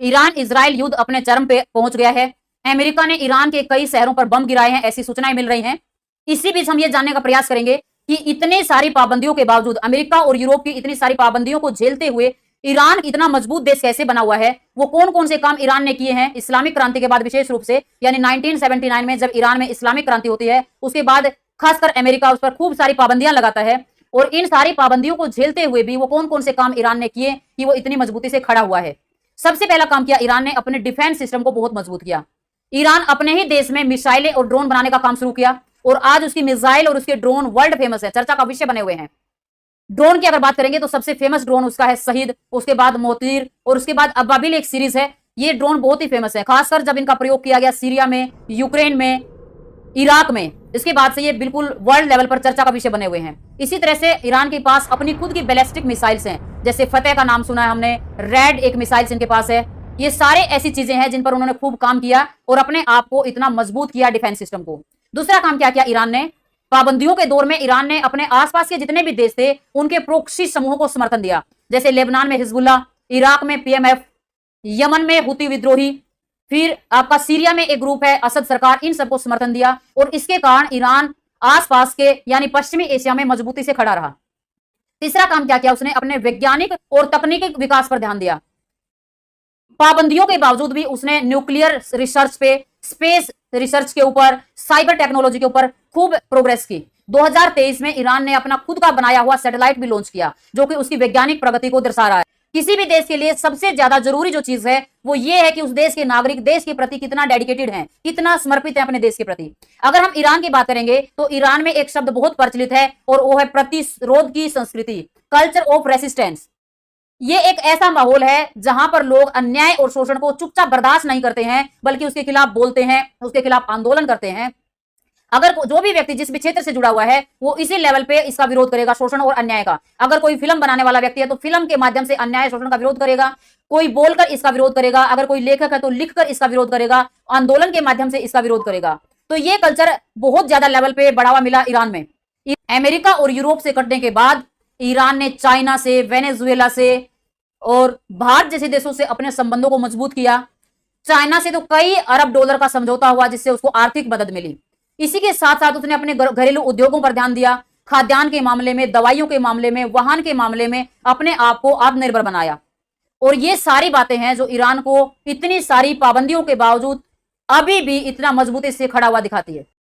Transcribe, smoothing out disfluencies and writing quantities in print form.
Iran Israel युद्ध अपने चरम पे पहुंच गया है। अमेरिका ने ईरान के कई शहरों पर बम गिराए हैं, ऐसी सूचनाएं मिल रही हैं। इसी बीच हम ये जानने का प्रयास करेंगे कि इतने सारी पाबंदियों के बावजूद, अमेरिका और यूरोप की इतनी सारी पाबंदियों को झेलते हुए ईरान इतना मजबूत देश कैसे बना हुआ है। वो कौन कौन से काम ईरान ने किए हैं इस्लामिक क्रांति के बाद, विशेष रूप से यानी 1979 में जब ईरान में इस्लामिक क्रांति होती है, उसके बाद खासकर अमेरिका उस पर खूब सारी पाबंदियां लगाता है। और इन सारी पाबंदियों को झेलते हुए भी वो कौन कौन से काम ईरान ने किए कि वो इतनी मजबूती से खड़ा हुआ है। सबसे पहला काम किया ईरान ने, अपने डिफेंस सिस्टम को बहुत मजबूत किया। ईरान अपने ही देश में मिसाइलें और ड्रोन बनाने का काम शुरू किया और आज उसकी मिसाइल और उसके ड्रोन वर्ल्ड फेमस है, चर्चा का विषय बने हुए हैं। ड्रोन की अगर बात करेंगे तो सबसे फेमस ड्रोन उसका है शहीद, उसके बाद मोतीर और उसके बाद अबाबिल एक सीरीज है। ये ड्रोन बहुत ही फेमस है, खासकर जब इनका प्रयोग किया गया सीरिया में, यूक्रेन में, इराक में। इसके बाद से ये बिल्कुल वर्ल्ड लेवल पर चर्चा का विषय बने हुए हैं। इसी तरह से ईरान के पास अपनी खुद की बैलिस्टिक मिसाइल्स हैं, जैसे फतेह का नाम सुना है हमने, रेड एक मिसाइल्स इनके पास है। ये सारे ऐसी चीजें हैं जिन पर उन्होंने खूब काम किया और अपने आप को इतना मजबूत किया डिफेंस सिस्टम को। दूसरा काम क्या किया ईरान ने, पाबंदियों के दौर में ईरान ने अपने आसपास के जितने भी देश थे उनके प्रोक्सी समूहों को समर्थन दिया, जैसे लेबनान में हिजबुल्लाह, इराक में पीएमएफ, यमन में हुती विद्रोही, फिर आपका सीरिया में एक ग्रुप है असद सरकार, इन सबको समर्थन दिया और इसके कारण ईरान आसपास के यानी पश्चिमी एशिया में मजबूती से खड़ा रहा। तीसरा काम क्या किया उसने, अपने वैज्ञानिक और तकनीकी विकास पर ध्यान दिया। पाबंदियों के बावजूद भी उसने न्यूक्लियर रिसर्च पे, स्पेस रिसर्च के ऊपर, साइबर टेक्नोलॉजी के ऊपर खूब प्रोग्रेस की। 2023 में ईरान ने अपना खुद का बनाया हुआ सैटेलाइट भी लॉन्च किया, जो कि उसकी वैज्ञानिक प्रगति को दर्शा रहा है। किसी भी देश के लिए सबसे ज्यादा जरूरी जो चीज है वो ये है कि उस देश के नागरिक देश के प्रति कितना डेडिकेटेड हैं, कितना समर्पित है अपने देश के प्रति। अगर हम ईरान की बात करेंगे तो ईरान में एक शब्द बहुत प्रचलित है और वो है प्रतिरोध की संस्कृति, कल्चर ऑफ रेसिस्टेंस। ये एक ऐसा माहौल है जहां पर लोग अन्याय और शोषण को चुपचाप बर्दाश्त नहीं करते हैं, बल्कि उसके खिलाफ बोलते हैं, उसके खिलाफ आंदोलन करते हैं। अगर जो भी व्यक्ति जिस भी क्षेत्र से जुड़ा हुआ है वो इसी लेवल पे इसका विरोध करेगा, शोषण और अन्याय का। अगर कोई फिल्म बनाने वाला व्यक्ति है तो फिल्म के माध्यम से अन्याय शोषण का विरोध करेगा, कोई बोलकर इसका विरोध करेगा, अगर कोई लेखक है तो लिखकर इसका विरोध करेगा, आंदोलन के माध्यम से इसका विरोध करेगा। तो ये कल्चर बहुत ज्यादा लेवल पे बढ़ावा मिला ईरान में। अमेरिका और यूरोप से कटने के बाद ईरान ने चाइना से, वेनेजुएला से और भारत जैसे देशों से अपने संबंधों को मजबूत किया। चाइना से तो कई अरब डॉलर का समझौता हुआ जिससे उसको आर्थिक मदद मिली। इसी के साथ साथ उसने अपने घरेलू उद्योगों पर ध्यान दिया, खाद्यान्न के मामले में, दवाइयों के मामले में, वाहन के मामले में अपने आप को आत्मनिर्भर बनाया। और ये सारी बातें हैं जो ईरान को इतनी सारी पाबंदियों के बावजूद अभी भी इतना मजबूती से खड़ा हुआ दिखाती है।